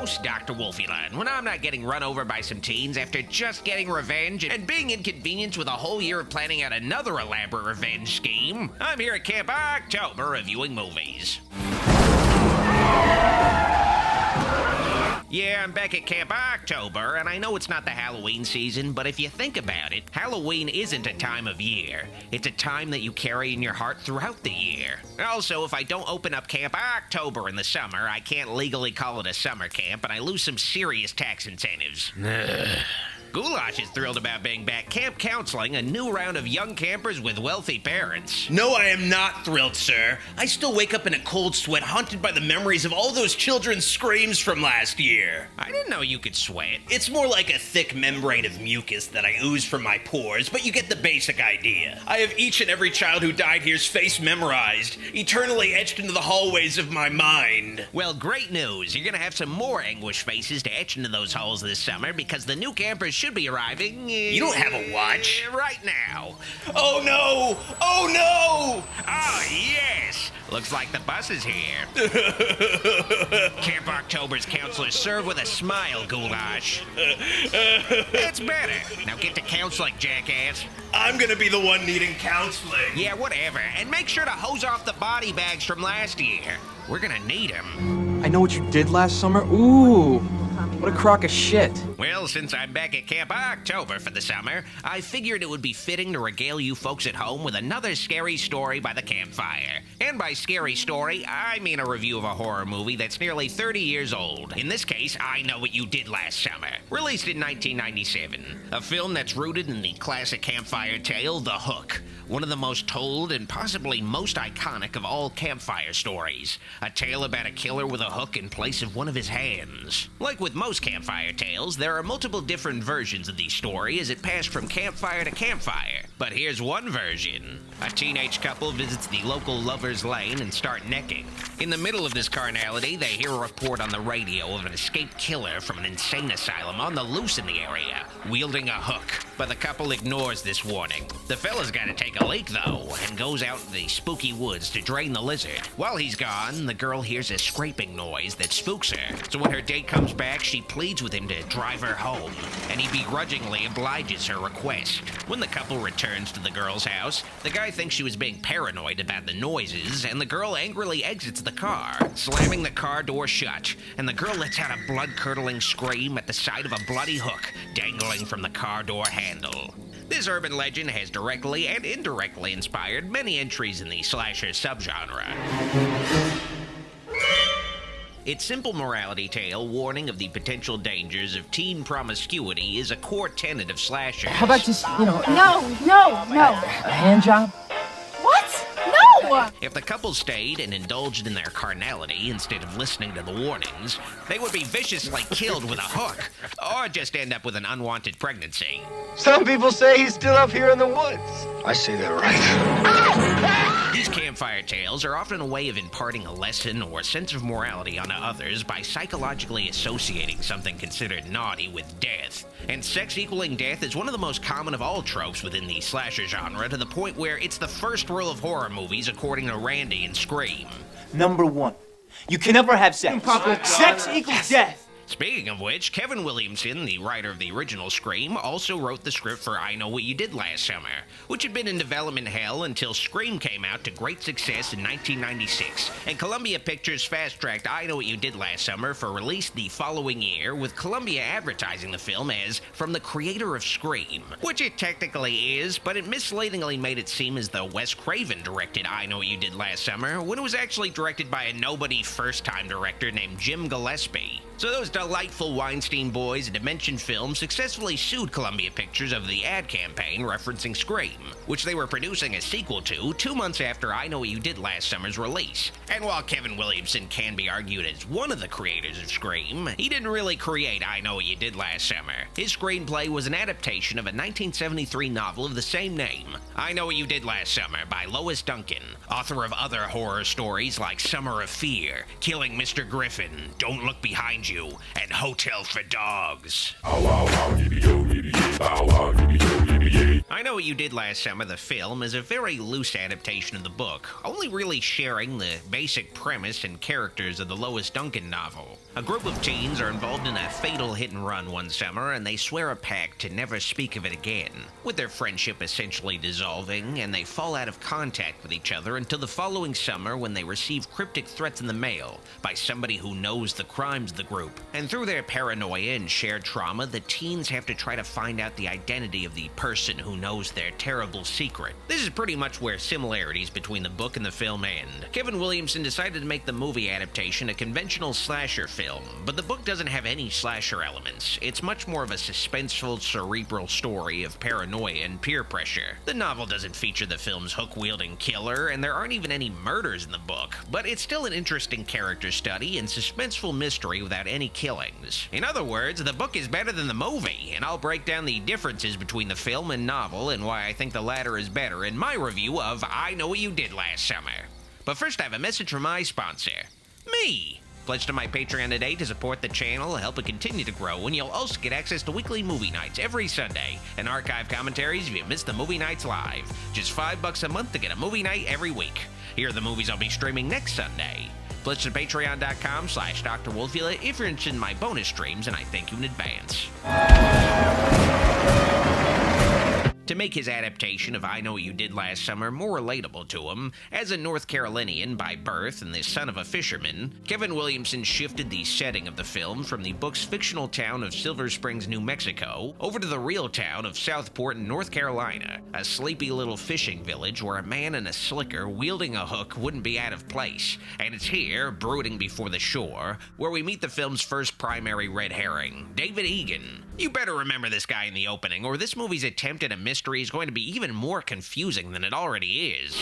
host, Dr. Wolfula, and when I'm not getting run over by some teens after just getting revenge and being inconvenienced with a whole year of planning out another elaborate revenge scheme, I'm here at Camp October reviewing movies. Yeah, I'm back at Camp October, and I know it's not the Halloween season, but if you think about it, Halloween isn't a time of year. It's a time that you carry in your heart throughout the year. Also, if I don't open up Camp October in the summer, I can't legally call it a summer camp, and I lose some serious tax incentives. Goulash is thrilled about being back camp counseling a new round of young campers with wealthy parents. No, I am not thrilled, sir. I still wake up in a cold sweat, haunted by the memories of all those children's screams from last year. I didn't know you could sweat. It's more like a thick membrane of mucus that I ooze from my pores, but you get the basic idea. I have each and every child who died here's face memorized, eternally etched into the hallways of my mind. Well, great news. You're gonna have some more anguish faces to etch into those holes this summer because the new campers should be arriving. You don't have a watch? Right now. Oh no! Oh no! Oh, yes! Looks like the bus is here. Camp October's counselors serve with a smile, Goulash. That's better. Now get to counseling, jackass. I'm gonna be the one needing counseling. Yeah, whatever. And make sure to hose off the body bags from last year. We're gonna need them. I know what you did last summer. Ooh, what a crock of shit. Well, since I'm back at Camp October for the summer, I figured it would be fitting to regale you folks at home with another scary story by the campfire. And by scary story, I mean a review of a horror movie that's nearly 30 years old. In this case, I Know What You Did Last Summer, released in 1997. A film that's rooted in the classic campfire tale, The Hook, one of the most told and possibly most iconic of all campfire stories. A tale about a killer with a hook in place of one of his hands. Like with most campfire tales, there are multiple different versions of the story as it passed from campfire to campfire. But here's one version. A teenage couple visits the local lover's lane and start necking. In the middle of this carnality, they hear a report on the radio of an escaped killer from an insane asylum on the loose in the area, wielding a hook. But the couple ignores this warning. The fella's gotta take a leak, though, and goes out in the spooky woods to drain the lizard. While he's gone, the girl hears a scraping noise that spooks her. So when her date comes back, she pleads with him to drive her home, and he begrudgingly obliges her request. When the couple returns to the girl's house, the guy thinks she was being paranoid about the noises, and the girl angrily exits the car, slamming the car door shut, and the girl lets out a blood-curdling scream at the sight of a bloody hook dangling from the car door handle. This urban legend has directly and indirectly inspired many entries in the slasher subgenre. Its simple morality tale, warning of the potential dangers of teen promiscuity, is a core tenet of slashers. How about just, No. a hand job? What? No! If the couple stayed and indulged in their carnality instead of listening to the warnings, they would be viciously killed with a hook, or just end up with an unwanted pregnancy. Some people say he's still up here in the woods. I say that right. These campfire tales are often a way of imparting a lesson or sense of morality onto others by psychologically associating something considered naughty with death. And sex equaling death is one of the most common of all tropes within the slasher genre, to the point where it's the first rule of horror movies according to Randy in Scream. Number one, you can never have sex. Sex equals death. Speaking of which, Kevin Williamson, the writer of the original Scream, also wrote the script for I Know What You Did Last Summer, which had been in development hell until Scream came out to great success in 1996, and Columbia Pictures fast-tracked I Know What You Did Last Summer for release the following year, with Columbia advertising the film as from the creator of Scream, which it technically is, but it misleadingly made it seem as though Wes Craven directed I Know What You Did Last Summer, when it was actually directed by a nobody first-time director named Jim Gillespie. So those delightful Weinstein boys at Dimension Films successfully sued Columbia Pictures over the ad campaign referencing Scream, which they were producing a sequel to 2 months after I Know What You Did Last Summer's release. And while Kevin Williamson can be argued as one of the creators of Scream, he didn't really create I Know What You Did Last Summer. His screenplay was an adaptation of a 1973 novel of the same name, I Know What You Did Last Summer by Lois Duncan, author of other horror stories like Summer of Fear, Killing Mr. Griffin, Don't Look Behind You, and Hotel for Dogs. I Know What You Did Last Summer, the film, is a very loose adaptation of the book, only really sharing the basic premise and characters of the Lois Duncan novel. A group of teens are involved in a fatal hit-and-run one summer, and they swear a pact to never speak of it again, with their friendship essentially dissolving, and they fall out of contact with each other until the following summer when they receive cryptic threats in the mail by somebody who knows the crimes of the group. And through their paranoia and shared trauma, the teens have to try to find out the identity of the person who knows their terrible secret. This is pretty much where similarities between the book and the film end. Kevin Williamson decided to make the movie adaptation a conventional slasher film, but the book doesn't have any slasher elements. It's much more of a suspenseful, cerebral story of paranoia and peer pressure. The novel doesn't feature the film's hook-wielding killer, and there aren't even any murders in the book, but it's still an interesting character study and suspenseful mystery without any killings. In other words, the book is better than the movie, and I'll break down the differences between the film and novel and why I think the latter is better in my review of I Know What You Did Last Summer. But first, I have a message from my sponsor, me. Pledge to my Patreon today to support the channel, help it continue to grow, and you'll also get access to weekly movie nights every Sunday and archive commentaries if you missed the movie nights live. Just $5 a month to get a movie night every week. Here are the movies I'll be streaming next Sunday. Pledge to patreon.com/Dr. Wolfula if you're interested in my bonus streams, and I thank you in advance. To make his adaptation of I Know What You Did Last Summer more relatable to him, as a North Carolinian by birth and the son of a fisherman, Kevin Williamson shifted the setting of the film from the book's fictional town of Silver Springs, New Mexico, over to the real town of Southport, North Carolina, a sleepy little fishing village where a man in a slicker wielding a hook wouldn't be out of place. And it's here, brooding before the shore, where we meet the film's first primary red herring, David Egan. You better remember this guy in the opening, or this movie's attempt at a mystery is going to be even more confusing than it already is.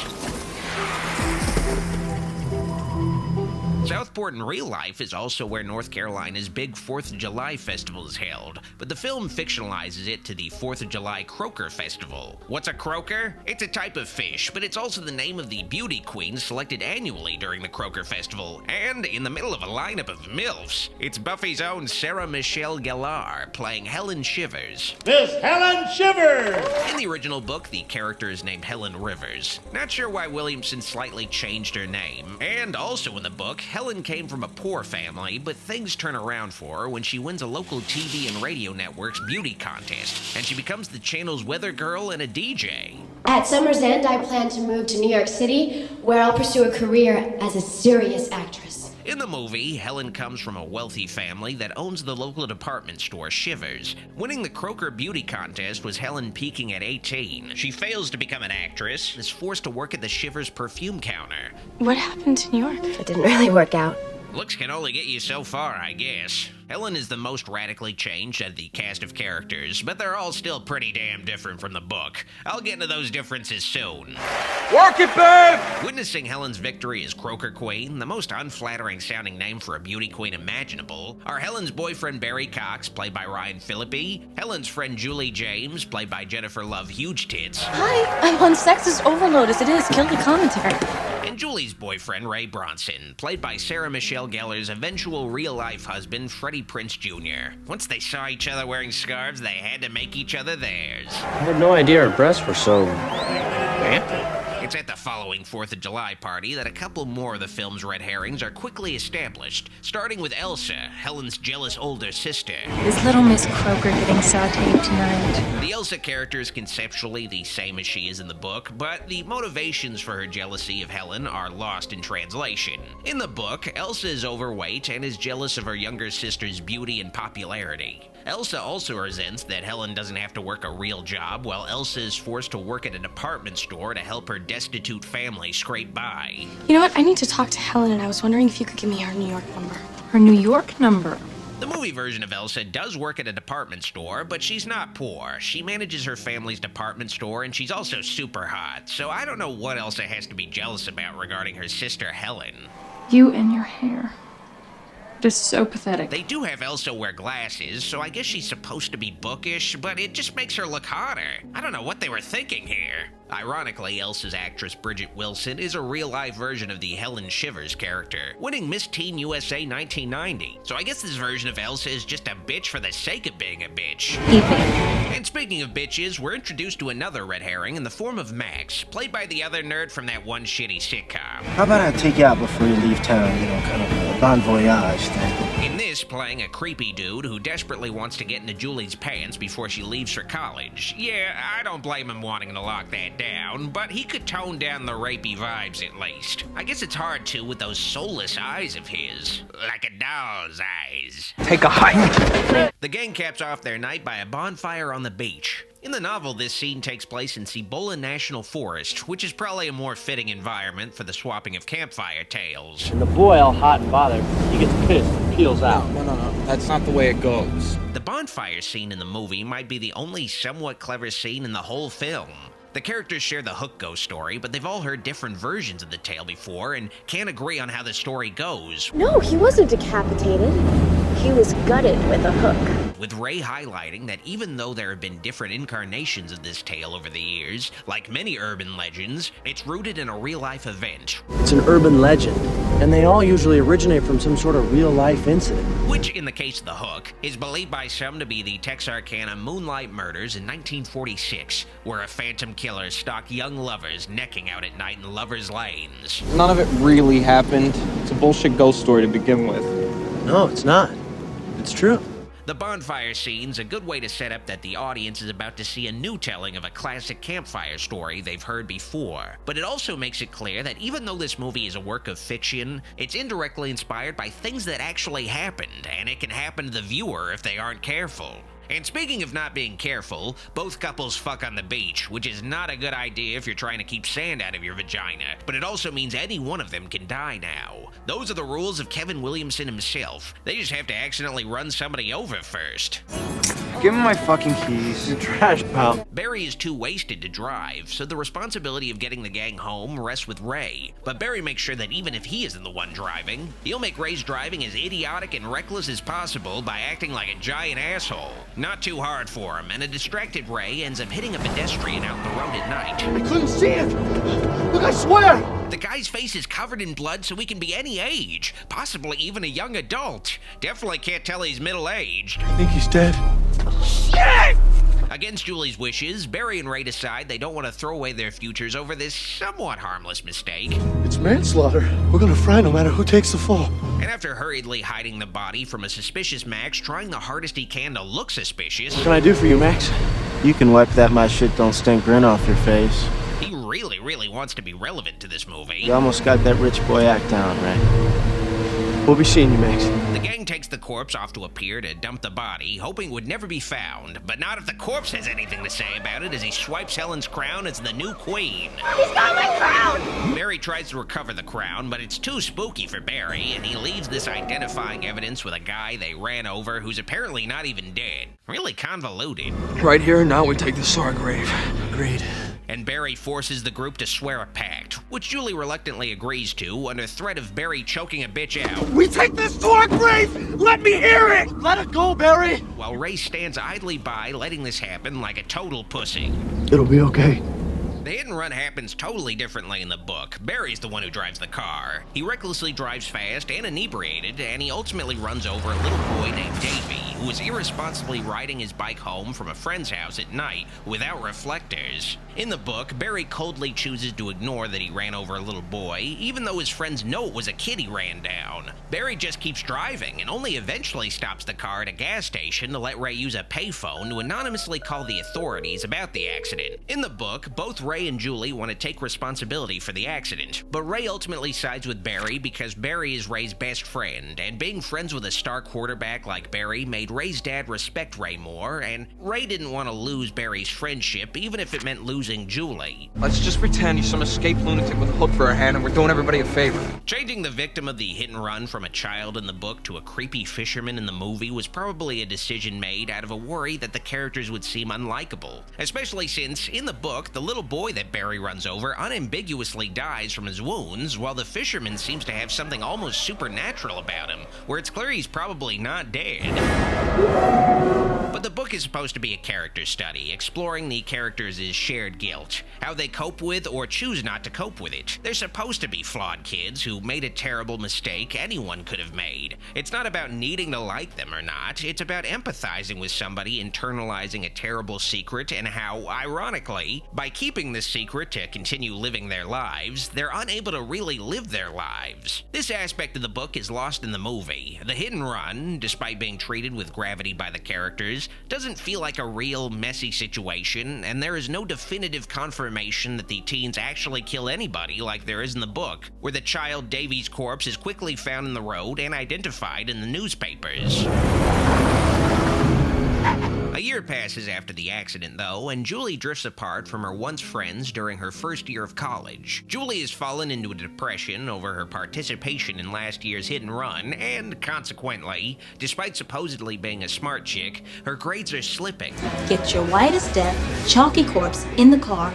Southport in real life is also where North Carolina's big 4th of July festival is held, but the film fictionalizes it to the 4th of July Croaker Festival. What's a croaker? It's a type of fish, but it's also the name of the beauty queen selected annually during the Croaker Festival, and in the middle of a lineup of MILFs, it's Buffy's own Sarah Michelle Gellar playing Helen Shivers. Miss Helen Shivers! In the original book, the character is named Helen Rivers. Not sure why Williamson slightly changed her name, and also in the book, Helen came from a poor family, but things turn around for her when she wins a local TV and radio network's beauty contest, and she becomes the channel's weather girl and a DJ. At summer's end, I plan to move to New York City, where I'll pursue a career as a serious actress. In the movie, Helen comes from a wealthy family that owns the local department store Shivers. Winning the Croaker Beauty Contest was Helen peaking at 18. She fails to become an actress and is forced to work at the Shivers perfume counter. What happened to New York? It didn't really work out. Looks can only get you so far, I guess. Helen is the most radically changed out of the cast of characters, but they're all still pretty damn different from the book. I'll get into those differences soon. Work it, babe! Witnessing Helen's victory as Croaker Queen, the most unflattering sounding name for a beauty queen imaginable, are Helen's boyfriend Barry Cox, played by Ryan Phillippe, Helen's friend Julie James, played by Jennifer Love Huge Tits. Hi, I'm on Sexist Overload as it is. Kill the commentary. And Julie's boyfriend Ray Bronson, played by Sarah Michelle Gellar's eventual real-life husband Freddie Prinze Jr. Once they saw each other wearing scarves, they had to make each other theirs. I had no idea her breasts were so... It's at the following 4th of July party that a couple more of the film's red herrings are quickly established, starting with Elsa, Helen's jealous older sister. Is little Miss Croaker getting sauteed tonight? The Elsa character is conceptually the same as she is in the book, but the motivations for her jealousy of Helen are lost in translation. In the book, Elsa is overweight and is jealous of her younger sister's beauty and popularity. Elsa also resents that Helen doesn't have to work a real job, while Elsa is forced to work at a department store to help her destitute family scrape by. You know what? I need to talk to Helen, and I was wondering if you could give me her New York number. Her New York number? The movie version of Elsa does work at a department store, but she's not poor. She manages her family's department store, and she's also super hot, so I don't know what Elsa has to be jealous about regarding her sister Helen. You and your hair. Just so pathetic. They do have Elsa wear glasses, so I guess she's supposed to be bookish, but it just makes her look hotter. I don't know what they were thinking here. Ironically, Elsa's actress Bridget Wilson is a real-life version of the Helen Shivers character, winning Miss Teen USA 1990. So I guess this version of Elsa is just a bitch for the sake of being a bitch. And speaking of bitches, we're introduced to another red herring in the form of Max, played by the other nerd from that one shitty sitcom. How about I take you out before you leave town, kind of a bon voyage thing? In this, playing a creepy dude who desperately wants to get into Julie's pants before she leaves for college. Yeah, I don't blame him wanting to lock that down, but he could tone down the rapey vibes at least. I guess it's hard to with those soulless eyes of his. Like a doll's eyes. Take a hike. The gang caps off their night by a bonfire on the beach. In the novel, this scene takes place in Cibola National Forest, which is probably a more fitting environment for the swapping of campfire tales. And the boy, all hot and bothered, he gets pissed and peels out. No. That's not the way it goes. The bonfire scene in the movie might be the only somewhat clever scene in the whole film. The characters share the hook ghost story, but they've all heard different versions of the tale before and can't agree on how the story goes. No, he wasn't decapitated. He was gutted with a hook. With Ray highlighting that even though there have been different incarnations of this tale over the years, like many urban legends, it's rooted in a real-life event. It's an urban legend, and they all usually originate from some sort of real-life incident. Which, in the case of the hook, is believed by some to be the Texarkana Moonlight Murders in 1946, where a phantom killer stalked young lovers necking out at night in lovers' lanes. None of it really happened. It's a bullshit ghost story to begin with. No, it's not. It's true. The bonfire scene's a good way to set up that the audience is about to see a new telling of a classic campfire story they've heard before. But it also makes it clear that even though this movie is a work of fiction, it's indirectly inspired by things that actually happened, and it can happen to the viewer if they aren't careful. And speaking of not being careful, both couples fuck on the beach, which is not a good idea if you're trying to keep sand out of your vagina, but it also means any one of them can die now. Those are the rules of Kevin Williamson himself. They just have to accidentally run somebody over first. Give him my fucking keys. You're trash, pal. Barry is too wasted to drive, so the responsibility of getting the gang home rests with Ray. But Barry makes sure that even if he isn't the one driving, he'll make Ray's driving as idiotic and reckless as possible by acting like a giant asshole. Not too hard for him, and a distracted Ray ends up hitting a pedestrian out on the road at night. I couldn't see it! Look, I swear! The guy's face is covered in blood, so he can be any age, possibly even a young adult. Definitely can't tell he's middle-aged. I think he's dead. Shit! Against Julie's wishes, Barry and Ray decide they don't want to throw away their futures over this somewhat harmless mistake. It's manslaughter. We're gonna fry no matter who takes the fall. And after hurriedly hiding the body from a suspicious Max trying the hardest he can to look suspicious... What can I do for you, Max? You can wipe that my shit don't stink grin off your face. He really wants to be relevant to this movie. You almost got that rich boy act down, Ray. We'll be seeing you, Max. The gang takes the corpse off to a pier to dump the body, hoping it would never be found. But not if the corpse has anything to say about it, as he swipes Helen's crown as the new queen. He's got my crown! Barry tries to recover the crown, but it's too spooky for Barry, and he leaves this identifying evidence with a guy they ran over who's apparently not even dead. Really convoluted. Right here, now we take this to our grave. Agreed. And Barry forces the group to swear a pact, which Julie reluctantly agrees to under threat of Barry choking a bitch out. We take this to our grave! Let me hear it! Let it go, Barry! While Ray stands idly by, letting this happen like a total pussy. It'll be okay. The hit and run happens totally differently in the book. Barry's the one who drives the car. He recklessly drives fast and inebriated, and he ultimately runs over a little boy named Davey, who is irresponsibly riding his bike home from a friend's house at night without reflectors. In the book, Barry coldly chooses to ignore that he ran over a little boy, even though his friends know it was a kid he ran down. Barry just keeps driving and only eventually stops the car at a gas station to let Ray use a payphone to anonymously call the authorities about the accident. In the book, both Ray and Julie want to take responsibility for the accident, but Ray ultimately sides with Barry because Barry is Ray's best friend, and being friends with a star quarterback like Barry made Ray's dad respect Ray more, and Ray didn't want to lose Barry's friendship even if it meant losing Julie. Let's just pretend he's some escaped lunatic with a hook for a hand and we're doing everybody a favor. Changing the victim of the hit and run from a child in the book to a creepy fisherman in the movie was probably a decision made out of a worry that the characters would seem unlikable, especially since, in the book, the little boy that Barry runs over unambiguously dies from his wounds, while the fisherman seems to have something almost supernatural about him, where it's clear he's probably not dead. But the book book is supposed to be a character study, exploring the characters' shared guilt, how they cope with or choose not to cope with it. They're supposed to be flawed kids who made a terrible mistake anyone could have made. It's not about needing to like them or not, it's about empathizing with somebody internalizing a terrible secret and how, ironically, by keeping this secret to continue living their lives, they're unable to really live their lives. This aspect of the book is lost in the movie. The hit and run, despite being treated with gravity by the characters, doesn't feel like a real messy situation, and there is no definitive confirmation that the teens actually kill anybody like there is in the book, where the child Davy's corpse is quickly found in the road and identified in the newspapers. A year passes after the accident, though, and Julie drifts apart from her once friends during her first year of college. Julie has fallen into a depression over her participation in last year's hit and run, and consequently, despite supposedly being a smart chick, her grades are slipping. Get your white as death, chalky corpse in the car.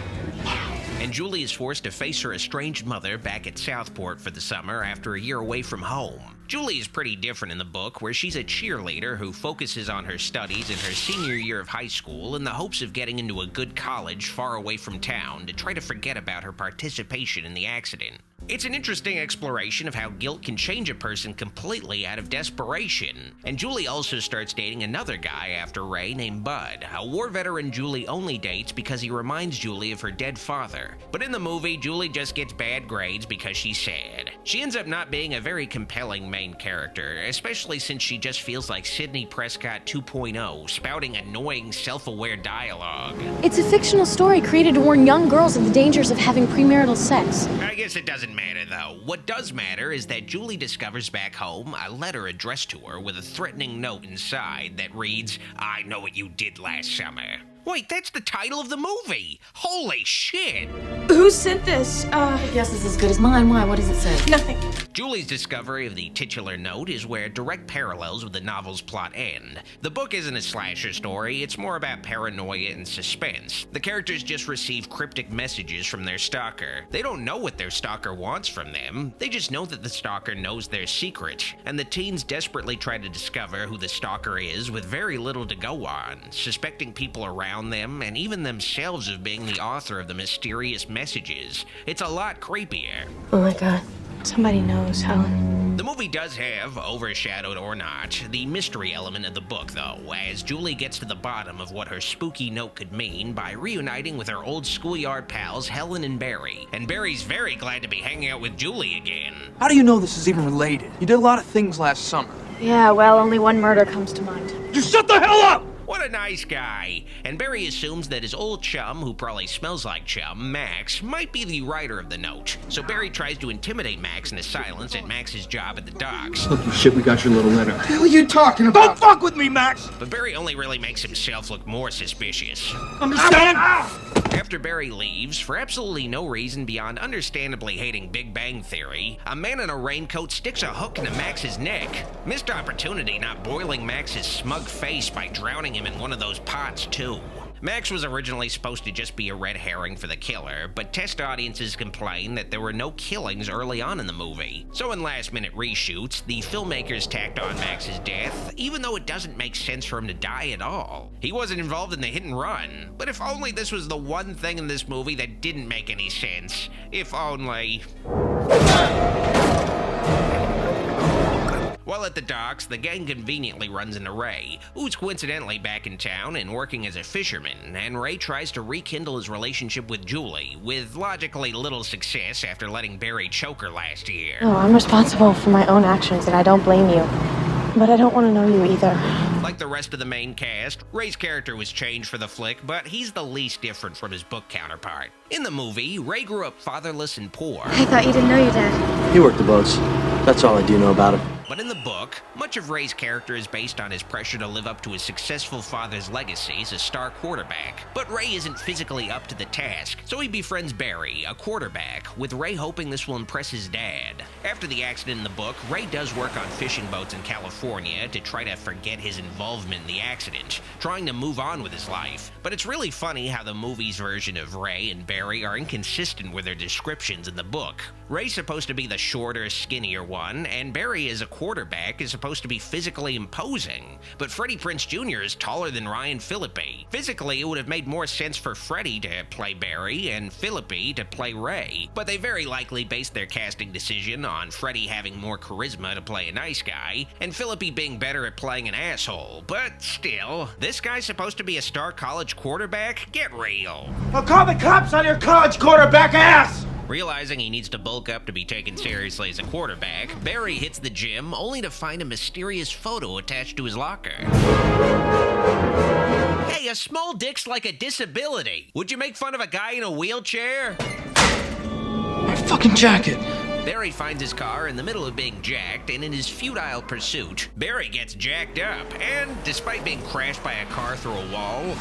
And Julie is forced to face her estranged mother back at Southport for the summer after a year away from home. Julie is pretty different in the book, where she's a cheerleader who focuses on her studies in her senior year of high school in the hopes of getting into a good college far away from town to try to forget about her participation in the accident. It's an interesting exploration of how guilt can change a person completely out of desperation. And Julie also starts dating another guy after Ray named Bud, a war veteran Julie only dates because he reminds Julie of her dead father. But in the movie, Julie just gets bad grades because she's sad. She ends up not being a very compelling main character, especially since she just feels like Sidney Prescott 2.0, spouting annoying, self-aware dialogue. It's a fictional story created to warn young girls of the dangers of having premarital sex. I guess it doesn't matter, though. What does matter is that Julie discovers back home a letter addressed to her with a threatening note inside that reads, "I know what you did last summer." Wait, that's the title of the movie! Holy shit! Who sent this? Guess it's as good as mine. Why? What does it say? Nothing. Julie's discovery of the titular note is where direct parallels with the novel's plot end. The book isn't a slasher story, it's more about paranoia and suspense. The characters just receive cryptic messages from their stalker. They don't know what their stalker wants from them, they just know that the stalker knows their secret. And the teens desperately try to discover who the stalker is with very little to go on, suspecting people around them and even themselves of being the author of the mysterious messages. It's a lot creepier. Oh my god. Somebody knows, Helen. The movie does have, overshadowed or not, the mystery element of the book, though, as Julie gets to the bottom of what her spooky note could mean by reuniting with her old schoolyard pals Helen and Barry. And Barry's very glad to be hanging out with Julie again. How do you know this is even related? You did a lot of things last summer. Yeah, well, only one murder comes to mind. You shut the hell up! What a nice guy. And Barry assumes that his old chum, who probably smells like chum, Max, might be the writer of the note. So Barry tries to intimidate Max into silence at Max's job at the docks. Look, you shit, we got your little letter. What the hell are you talking about? Don't fuck with me, Max! But Barry only really makes himself look more suspicious. Understand? After Barry leaves, for absolutely no reason beyond understandably hating Big Bang Theory, a man in a raincoat sticks a hook into Max's neck. Missed opportunity not boiling Max's smug face by drowning him in one of those pots, too. Max was originally supposed to just be a red herring for the killer, but test audiences complained that there were no killings early on in the movie. So in last-minute reshoots, the filmmakers tacked on Max's death, even though it doesn't make sense for him to die at all. He wasn't involved in the hit and run, but if only this was the one thing in this movie that didn't make any sense. If only... While at the docks, the gang conveniently runs into Ray, who's coincidentally back in town and working as a fisherman, and Ray tries to rekindle his relationship with Julie, with logically little success after letting Barry choke her last year. Oh, I'm responsible for my own actions, and I don't blame you. But I don't want to know you either. Like the rest of the main cast, Ray's character was changed for the flick, but he's the least different from his book counterpart. In the movie, Ray grew up fatherless and poor. I thought you didn't know your dad. He worked the boats. That's all I do know about him. But in the book, much of Ray's character is based on his pressure to live up to his successful father's legacy as a star quarterback. But Ray isn't physically up to the task, so he befriends Barry, a quarterback, with Ray hoping this will impress his dad. After the accident in the book, Ray does work on fishing boats in California to try to forget his involvement involvement in the accident, trying to move on with his life. But it's really funny how the movie's version of Ray and Barry are inconsistent with their descriptions in the book. Ray's supposed to be the shorter, skinnier one, and Barry as a quarterback is supposed to be physically imposing. But Freddie Prinze Jr. is taller than Ryan Phillippe. Physically, it would have made more sense for Freddie to play Barry and Phillippe to play Ray, but they very likely based their casting decision on Freddie having more charisma to play a nice guy, and Phillippe being better at playing an asshole. But still, this guy's supposed to be a star college quarterback? Get real. I'll call the cops on your college quarterback ass! Realizing he needs to bulk up to be taken seriously as a quarterback, Barry hits the gym only to find a mysterious photo attached to his locker. Hey, a small dick's like a disability. Would you make fun of a guy in a wheelchair? My fucking jacket. Barry finds his car in the middle of being jacked, and in his futile pursuit, Barry gets jacked up, and despite being crashed by a car through a wall,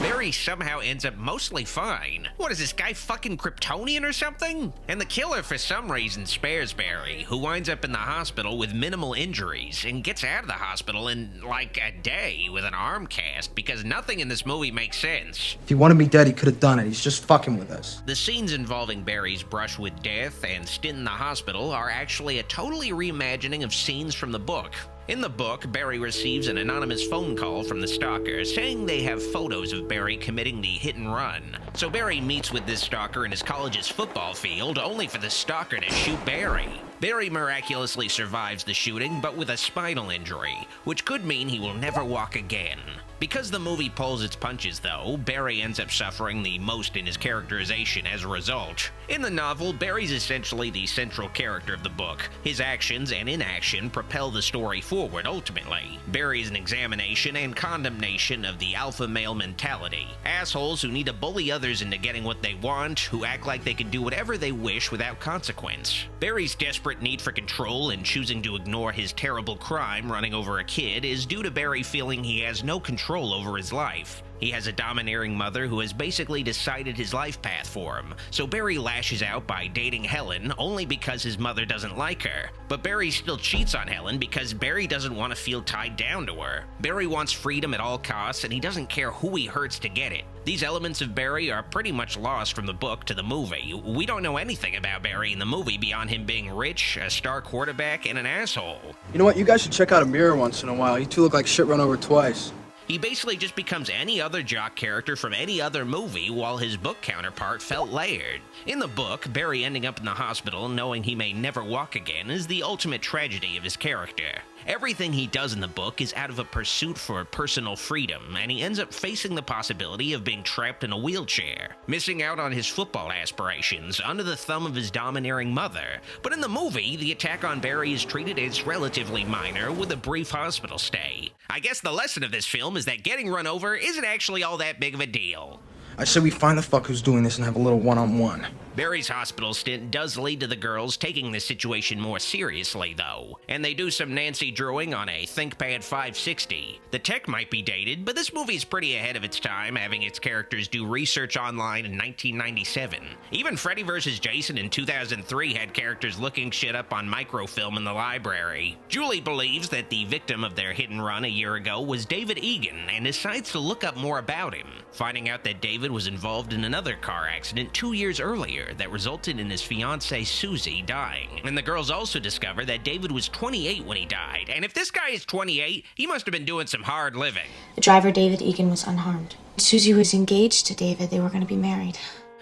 Barry somehow ends up mostly fine. What is this guy, fucking Kryptonian or something? And the killer for some reason spares Barry, who winds up in the hospital with minimal injuries and gets out of the hospital in like a day with an arm cast because nothing in this movie makes sense. If he wanted me dead, he could have done it. He's just fucking with us. The scenes involving Barry's brush with death and stint in the hospital are actually a totally reimagining of scenes from the book. In the book, Barry receives an anonymous phone call from the stalker saying they have photos of Barry committing the hit and run. So Barry meets with this stalker in his college's football field, only for the stalker to shoot Barry. Barry miraculously survives the shooting, but with a spinal injury, which could mean he will never walk again. Because the movie pulls its punches, though, Barry ends up suffering the most in his characterization as a result. In the novel, Barry's essentially the central character of the book. His actions and inaction propel the story forward ultimately. Barry is an examination and condemnation of the alpha male mentality. Assholes who need to bully others into getting what they want, who act like they can do whatever they wish without consequence. Barry's desperate need for control and choosing to ignore his terrible crime running over a kid is due to Barry feeling he has no control over his life. He has a domineering mother who has basically decided his life path for him, so Barry lashes out by dating Helen only because his mother doesn't like her. But Barry still cheats on Helen because Barry doesn't want to feel tied down to her. Barry wants freedom at all costs, and he doesn't care who he hurts to get it. These elements of Barry are pretty much lost from the book to the movie. We don't know anything about Barry in the movie beyond him being rich, a star quarterback, and an asshole. You know what? You guys should check out a mirror once in a while. You two look like shit run over twice. He basically just becomes any other jock character from any other movie, while his book counterpart felt layered. In the book, Barry ending up in the hospital knowing he may never walk again is the ultimate tragedy of his character. Everything he does in the book is out of a pursuit for personal freedom, and he ends up facing the possibility of being trapped in a wheelchair, missing out on his football aspirations, under the thumb of his domineering mother. But in the movie, the attack on Barry is treated as relatively minor, with a brief hospital stay. I guess the lesson of this film is that getting run over isn't actually all that big of a deal. I said we find the fuck who's doing this and have a little one-on-one. Barry's hospital stint does lead to the girls taking the situation more seriously, though, and they do some Nancy Drewing on a ThinkPad 560. The tech might be dated, but this movie is pretty ahead of its time, having its characters do research online in 1997. Even Freddy vs. Jason in 2003 had characters looking shit up on microfilm in the library. Julie believes that the victim of their hit and run a year ago was David Egan, and decides to look up more about him, finding out that David was involved in another car accident 2 years earlier that resulted in his fiancée Susie dying. And the girls also discover that David was 28 when he died, and if this guy is 28, he must have been doing some hard living. The driver, David Egan, was unharmed. Susie was engaged to David. They were going to be married.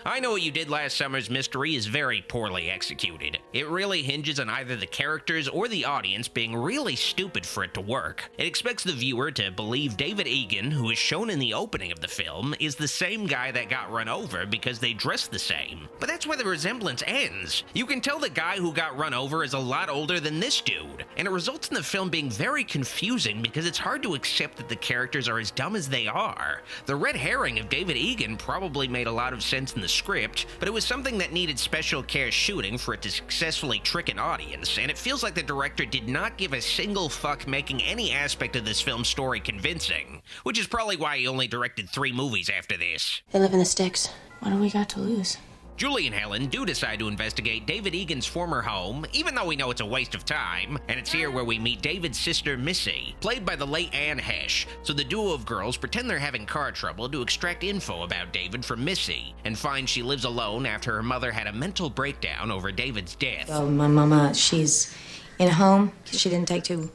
I Know What You Did Last Summer's mystery is very poorly executed. It really hinges on either the characters or the audience being really stupid for it to work. It expects the viewer to believe David Egan, who is shown in the opening of the film, is the same guy that got run over because they dress the same. But that's where the resemblance ends. You can tell the guy who got run over is a lot older than this dude, and it results in the film being very confusing because it's hard to accept that the characters are as dumb as they are. The red herring of David Egan probably made a lot of sense in the script, but it was something that needed special care shooting for it to successfully trick an audience, and it feels like the director did not give a single fuck making any aspect of this film's story convincing, which is probably why he only directed 3 movies after this. They live in the sticks. What do we got to lose? Julie and Helen do decide to investigate David Egan's former home, even though we know it's a waste of time, and it's here where we meet David's sister Missy, played by the late Anne Hesh. So the duo of girls pretend they're having car trouble to extract info about David from Missy, and find she lives alone after her mother had a mental breakdown over David's death. Well, my mama, she's in a home. She didn't take too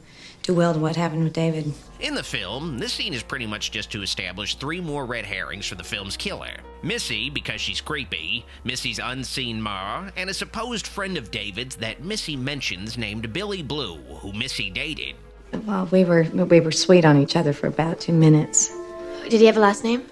well to what happened with David. In the film, this scene is pretty much just to establish 3 more red herrings for the film's killer. Missy, because she's creepy, Missy's unseen ma, and a supposed friend of David's that Missy mentions named Billy Blue, who Missy dated. Well, we were sweet on each other for about 2 minutes. Did he have a last name?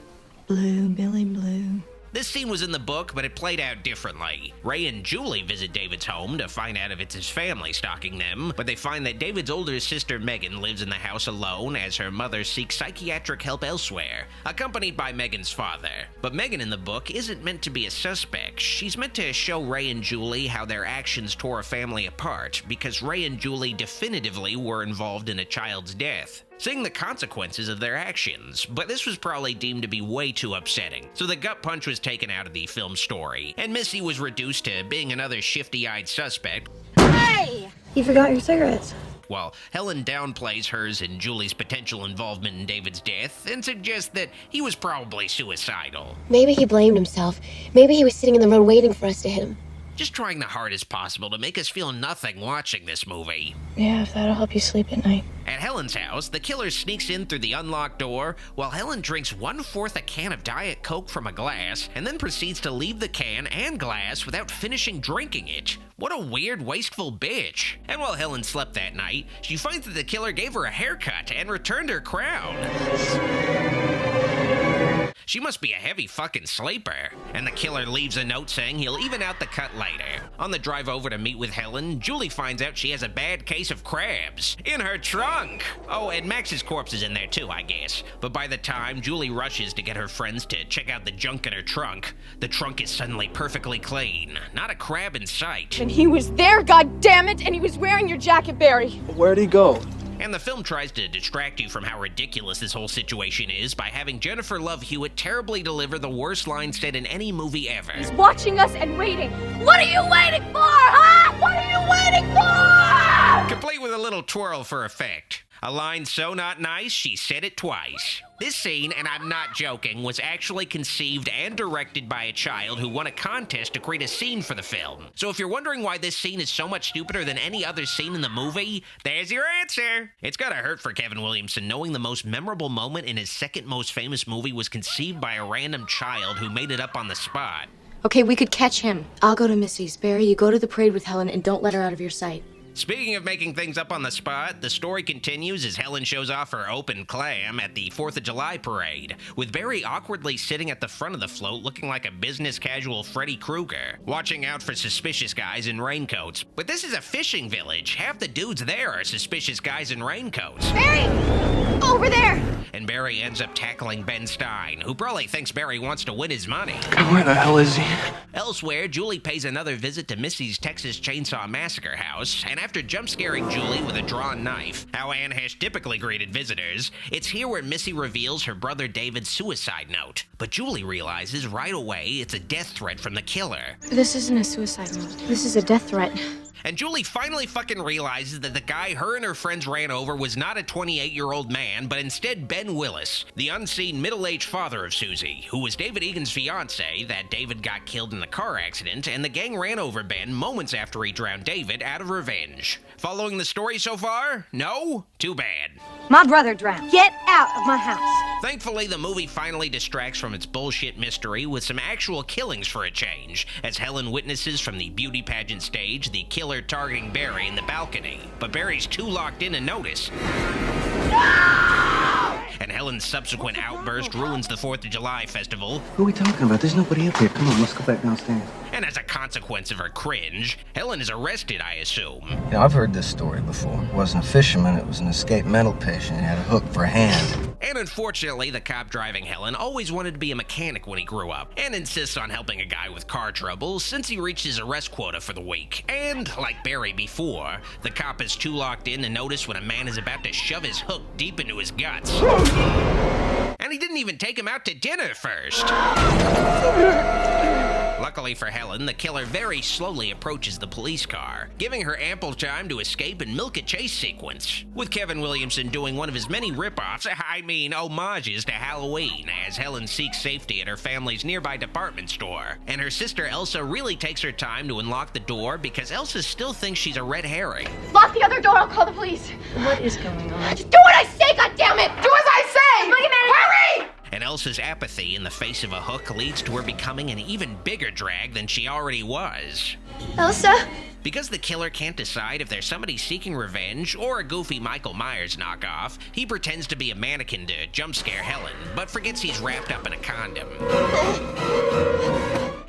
Blue, Billy Blue. This scene was in the book, but it played out differently. Ray and Julie visit David's home to find out if it's his family stalking them, but they find that David's older sister Megan lives in the house alone as her mother seeks psychiatric help elsewhere, accompanied by Megan's father. But Megan in the book isn't meant to be a suspect. She's meant to show Ray and Julie how their actions tore a family apart, because Ray and Julie definitively were involved in a child's death, seeing the consequences of their actions, but this was probably deemed to be way too upsetting. So the gut punch was taken out of the film story, and Missy was reduced to being another shifty-eyed suspect. Hey! You forgot your cigarettes. While Helen downplays hers and Julie's potential involvement in David's death and suggests that he was probably suicidal. Maybe he blamed himself. Maybe he was sitting in the road waiting for us to hit him. Just trying the hardest possible to make us feel nothing watching this movie. Yeah, if that'll help you sleep at night. At Helen's house, the killer sneaks in through the unlocked door while Helen drinks 1/4 a can of Diet Coke from a glass and then proceeds to leave the can and glass without finishing drinking it. What a weird, wasteful bitch. And while Helen slept that night, she finds that the killer gave her a haircut and returned her crown. She must be a heavy fucking sleeper. And the killer leaves a note saying he'll even out the cut later. On the drive over to meet with Helen, Julie finds out she has a bad case of crabs in her trunk. Oh, and Max's corpse is in there too, I guess. But by the time Julie rushes to get her friends to check out the junk in her trunk, the trunk is suddenly perfectly clean. Not a crab in sight. And he was there, goddammit, and he was wearing your jacket, Barry. Where'd he go? And the film tries to distract you from how ridiculous this whole situation is by having Jennifer Love Hewitt terribly deliver the worst line said in any movie ever. He's watching us and waiting. What are you waiting for, huh? What are you waiting for? Complete with a little twirl for effect. A line so not nice, she said it twice. This scene, and I'm not joking, was actually conceived and directed by a child who won a contest to create a scene for the film. So if you're wondering why this scene is so much stupider than any other scene in the movie, there's your answer. It's gotta hurt for Kevin Williamson knowing the most memorable moment in his second most famous movie was conceived by a random child who made it up on the spot. Okay, we could catch him. I'll go to Missy's. Barry, you go to the parade with Helen and don't let her out of your sight. Speaking of making things up on the spot, the story continues as Helen shows off her open clam at the 4th of July parade, with Barry awkwardly sitting at the front of the float looking like a business casual Freddy Krueger, watching out for suspicious guys in raincoats. But this is a fishing village. Half the dudes there are suspicious guys in raincoats. Barry! Over there! And Barry ends up tackling Ben Stein, who probably thinks Barry wants to win his money. Where the hell is he? Elsewhere, Julie pays another visit to Missy's Texas Chainsaw Massacre house, and after jump-scaring Julie with a drawn knife, how Anne Hesh typically greeted visitors, it's here where Missy reveals her brother David's suicide note. But Julie realizes right away it's a death threat from the killer. This isn't a suicide note. This is a death threat. And Julie finally fucking realizes that the guy her and her friends ran over was not a 28-year-old man, but instead Ben Willis, the unseen middle-aged father of Susie, who was David Egan's fiancée that David got killed in the car accident, and the gang ran over Ben moments after he drowned David out of revenge. Following the story so far? No? Too bad. My brother drowned. Get out of my house. Thankfully, the movie finally distracts from its bullshit mystery with some actual killings for a change, as Helen witnesses from the beauty pageant stage the killer targeting Barry in the balcony. But Barry's too locked in to notice. And Helen's subsequent outburst ruins the 4th of July festival. Who are we talking about? There's nobody up here. Come on, let's go back downstairs. And as a consequence of her cringe, Helen is arrested, I assume. You know, I've heard this story before. It wasn't a fisherman, it was an escaped mental patient. He had a hook for a hand. And unfortunately, the cop driving Helen always wanted to be a mechanic when he grew up, and insists on helping a guy with car trouble since he reached his arrest quota for the week. And, like Barry before, the cop is too locked in to notice when a man is about to shove his hook deep into his guts. And he didn't even take him out to dinner first. Luckily for Helen, the killer very slowly approaches the police car, giving her ample time to escape and milk a chase sequence, with Kevin Williamson doing one of his many rip-offs, homages to Halloween, as Helen seeks safety at her family's nearby department store. And her sister Elsa really takes her time to unlock the door because Elsa still thinks she's a red herring. Lock the other door, I'll call the police. What is going on? Just do what I say, goddammit! Do as I say! Hurry! And Elsa's apathy in the face of a hook leads to her becoming an even bigger drag than she already was. Elsa? Because the killer can't decide if there's somebody seeking revenge or a goofy Michael Myers knockoff, he pretends to be a mannequin to jump scare Helen, but forgets he's wrapped up in a condom.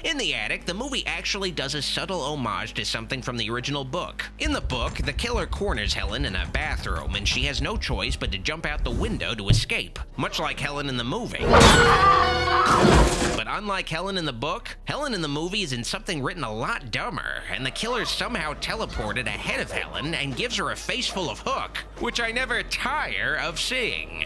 In the attic, the movie actually does a subtle homage to something from the original book. In the book, the killer corners Helen in a bathroom, and she has no choice but to jump out the window to escape, much like Helen in the movie. But unlike Helen in the book, Helen in the movie is in something written a lot dumber, and the killer somehow teleported ahead of Helen and gives her a face full of hook, which I never tire of seeing.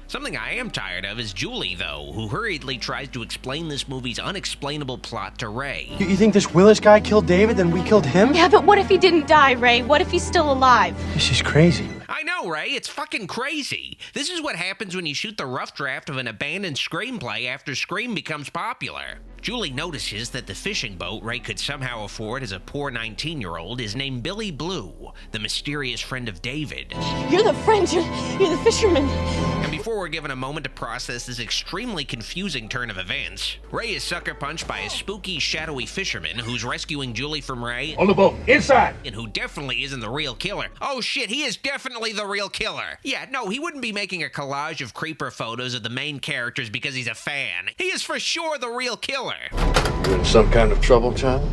Something I am tired of is Julie, though, who hurriedly tries to explain this movie's unexplainable plot to Ray. You think this Willis guy killed David, then we killed him? Yeah, but what if he didn't die, Ray? What if he's still alive? This is crazy. I know, Ray, it's fucking crazy. This is what happens when you shoot the rough draft of an abandoned screenplay after Scream becomes popular. Julie notices that the fishing boat Ray could somehow afford as a poor 19-year-old is named Billy Blue, the mysterious friend of David. You're the friend, you're the fisherman. And before we're given a moment to process this extremely confusing turn of events, Ray is sucker punched by a spooky, shadowy fisherman who's rescuing Julie from Ray. On the boat, inside! And who definitely isn't the real killer. Oh shit, he is definitely the real killer. Yeah, no, he wouldn't be making a collage of creeper photos of the main characters because he's a fan. He is for sure the real killer. You in some kind of trouble, child?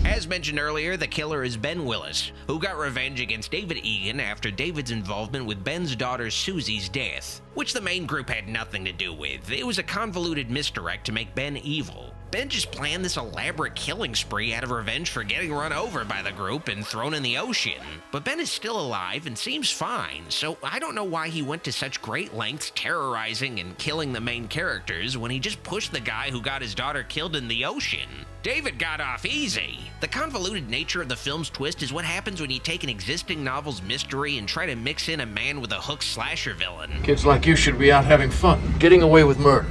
As mentioned earlier, the killer is Ben Willis, who got revenge against David Egan after David's involvement with Ben's daughter Susie's death, which the main group had nothing to do with. It was a convoluted misdirect to make Ben evil. Ben just planned this elaborate killing spree out of revenge for getting run over by the group and thrown in the ocean. But Ben is still alive and seems fine, so I don't know why he went to such great lengths terrorizing and killing the main characters when he just pushed the guy who got his daughter killed in the ocean. David got off easy. The convoluted nature of the film's twist is what happens when you take an existing novel's mystery and try to mix in a man with a hook slasher villain. Kids like you should be out having fun, getting away with murder,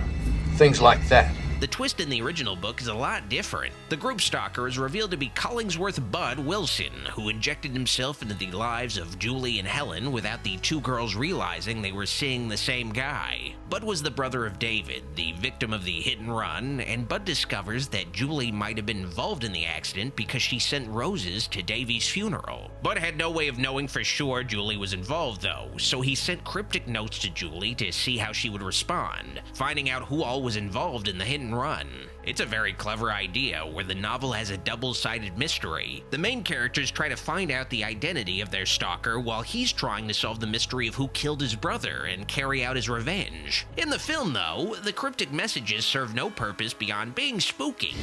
things like that. The twist in the original book is a lot different. The group stalker is revealed to be Collingsworth Bud Wilson, who injected himself into the lives of Julie and Helen without the two girls realizing they were seeing the same guy. Bud was the brother of David, the victim of the hit and run, and Bud discovers that Julie might have been involved in the accident because she sent roses to Davy's funeral. Bud had no way of knowing for sure Julie was involved, though, so he sent cryptic notes to Julie to see how she would respond, finding out who all was involved in the hit and run. It's a very clever idea where the novel has a double-sided mystery. The main characters try to find out the identity of their stalker while he's trying to solve the mystery of who killed his brother and carry out his revenge. In the film, though, the cryptic messages serve no purpose beyond being spooky.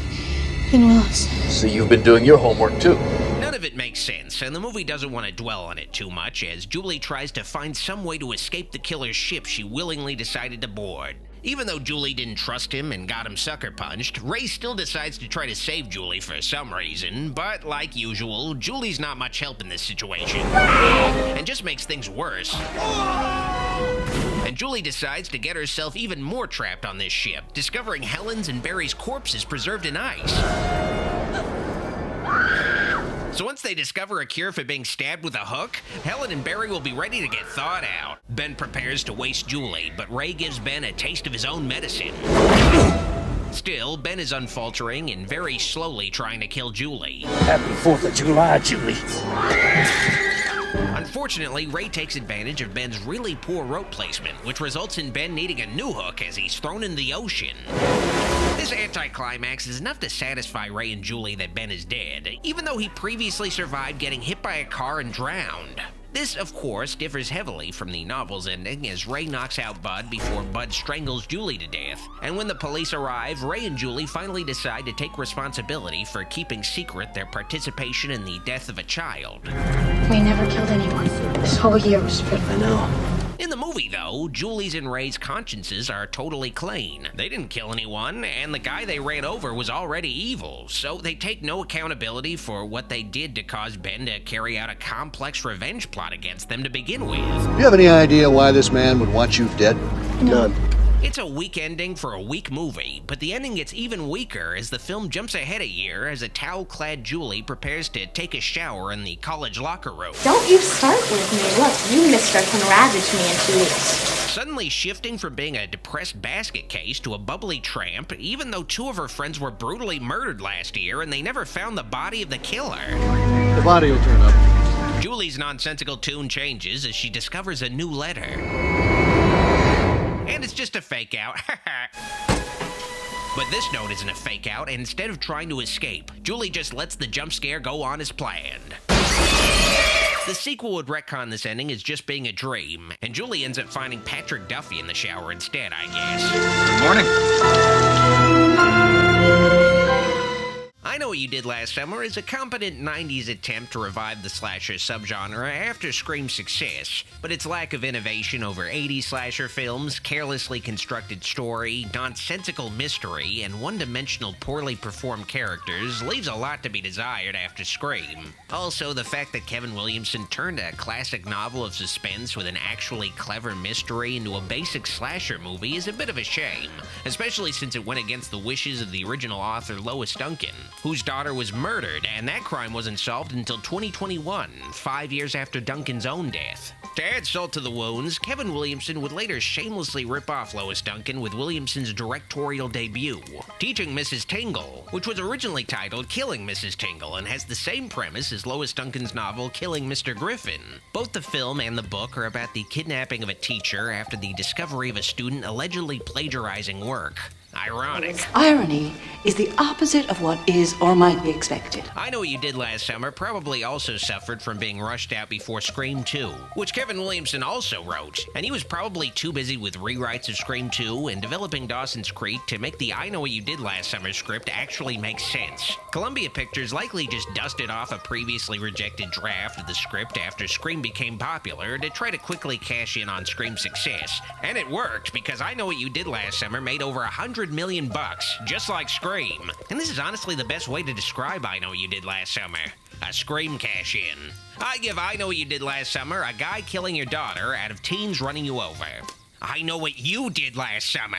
Ben Willis. So you've been doing your homework too. None of it makes sense, and the movie doesn't want to dwell on it too much as Julie tries to find some way to escape the killer's ship she willingly decided to board. Even though Julie didn't trust him and got him sucker punched, Ray still decides to try to save Julie for some reason, but like usual, Julie's not much help in this situation, and just makes things worse. And Julie decides to get herself even more trapped on this ship, discovering Helen's and Barry's corpses preserved in ice. So once they discover a cure for being stabbed with a hook, Helen and Barry will be ready to get thawed out. Ben prepares to waste Julie, but Ray gives Ben a taste of his own medicine. Still, Ben is unfaltering and very slowly trying to kill Julie. Happy 4th of July, Julie. Unfortunately, Ray takes advantage of Ben's really poor rope placement, which results in Ben needing a new hook as he's thrown in the ocean. This anticlimax is enough to satisfy Ray and Julie that Ben is dead, even though he previously survived getting hit by a car and drowned. This, of course, differs heavily from the novel's ending as Ray knocks out Bud before Bud strangles Julie to death. And when the police arrive, Ray and Julie finally decide to take responsibility for keeping secret their participation in the death of a child. We never killed anyone. This whole year was spent. I know. In the movie, though, though, Julie's and Ray's consciences are totally clean. They didn't kill anyone, and the guy they ran over was already evil, so they take no accountability for what they did to cause Ben to carry out a complex revenge plot against them to begin with. Do you have any idea why this man would want you dead? None. It's a weak ending for a weak movie, but the ending gets even weaker as the film jumps ahead a year as a towel-clad Julie prepares to take a shower in the college locker room. Don't you start with me. Look, you, mister, can ravage me in 2 weeks. Suddenly shifting from being a depressed basket case to a bubbly tramp, even though 2 of her friends were brutally murdered last year and they never found the body of the killer. The body will turn up. Julie's nonsensical tune changes as she discovers a new letter. And it's just a fake out. But this note isn't a fake out, and instead of trying to escape, Julie just lets the jump scare go on as planned. The sequel would retcon this ending as just being a dream, and Julie ends up finding Patrick Duffy in the shower instead, I guess. Good morning. I Know What You Did Last Summer is a competent 90s attempt to revive the slasher subgenre after Scream's success, but its lack of innovation over 80s slasher films, carelessly constructed story, nonsensical mystery, and one-dimensional poorly performed characters leaves a lot to be desired after Scream. Also, the fact that Kevin Williamson turned a classic novel of suspense with an actually clever mystery into a basic slasher movie is a bit of a shame, especially since it went against the wishes of the original author Lois Duncan, whose daughter was murdered, and that crime wasn't solved until 2021, 5 years after Duncan's own death. To add salt to the wounds, Kevin Williamson would later shamelessly rip off Lois Duncan with Williamson's directorial debut, Teaching Mrs. Tingle, which was originally titled Killing Mrs. Tingle and has the same premise as Lois Duncan's novel Killing Mr. Griffin. Both the film and the book are about the kidnapping of a teacher after the discovery of a student allegedly plagiarizing work. Ironic. Irony is the opposite of what is or might be expected. I Know What You Did Last Summer probably also suffered from being rushed out before Scream 2, which Kevin Williamson also wrote, and he was probably too busy with rewrites of Scream 2 and developing Dawson's Creek to make the I Know What You Did Last Summer script actually make sense. Columbia Pictures likely just dusted off a previously rejected draft of the script after Scream became popular to try to quickly cash in on Scream's success, and it worked because I Know What You Did Last Summer made over $100 million, just like Scream. And this is honestly the best way to describe I Know What You Did Last Summer. A Scream cash-in. I give I Know What You Did Last Summer a guy killing your daughter out of teens running you over. I know what you did last summer.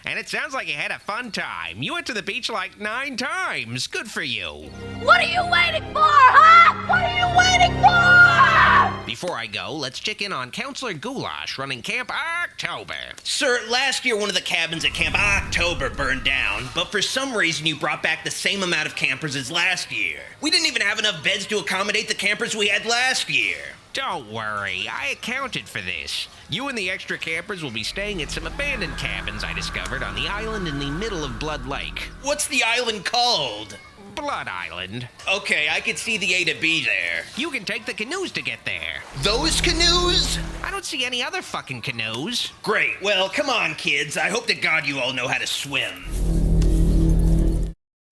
And it sounds like you had a fun time. You went to the beach like 9 times. Good for you. What are you waiting for, huh? What are you waiting for? Before I go, let's check in on Counselor Goulash running Camp October. Sir, last year one of the cabins at Camp October burned down, but for some reason you brought back the same amount of campers as last year. We didn't even have enough beds to accommodate the campers we had last year. Don't worry, I accounted for this. You and the extra campers will be staying at some abandoned cabins I discovered on the island in the middle of Blood Lake. What's the island called? Blood Island. Okay, I could see the A to B there. You can take the canoes to get there. Those canoes? I don't see any other fucking canoes. Great, well, come on, kids. I hope to God you all know how to swim.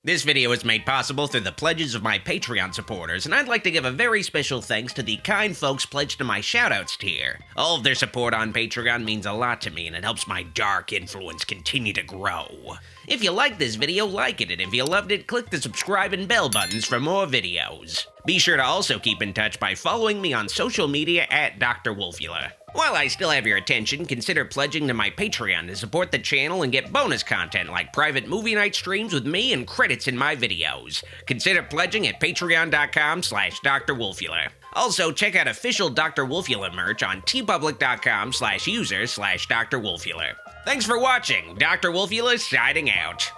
This video is made possible through the pledges of my Patreon supporters, and I'd like to give a very special thanks to the kind folks pledged to my shoutouts tier. All of their support on Patreon means a lot to me, and it helps my dark influence continue to grow. If you liked this video, like it, and if you loved it, click the subscribe and bell buttons for more videos. Be sure to also keep in touch by following me on social media at Dr. Wolfula. While I still have your attention, consider pledging to my Patreon to support the channel and get bonus content like private movie night streams with me and credits in my videos. Consider pledging at patreon.com/Dr. Wolfula. Also, check out official Dr. Wolfula merch on tpublic.com/user/Dr. Wolfula. Thanks for watching. Dr. Wolfula signing out.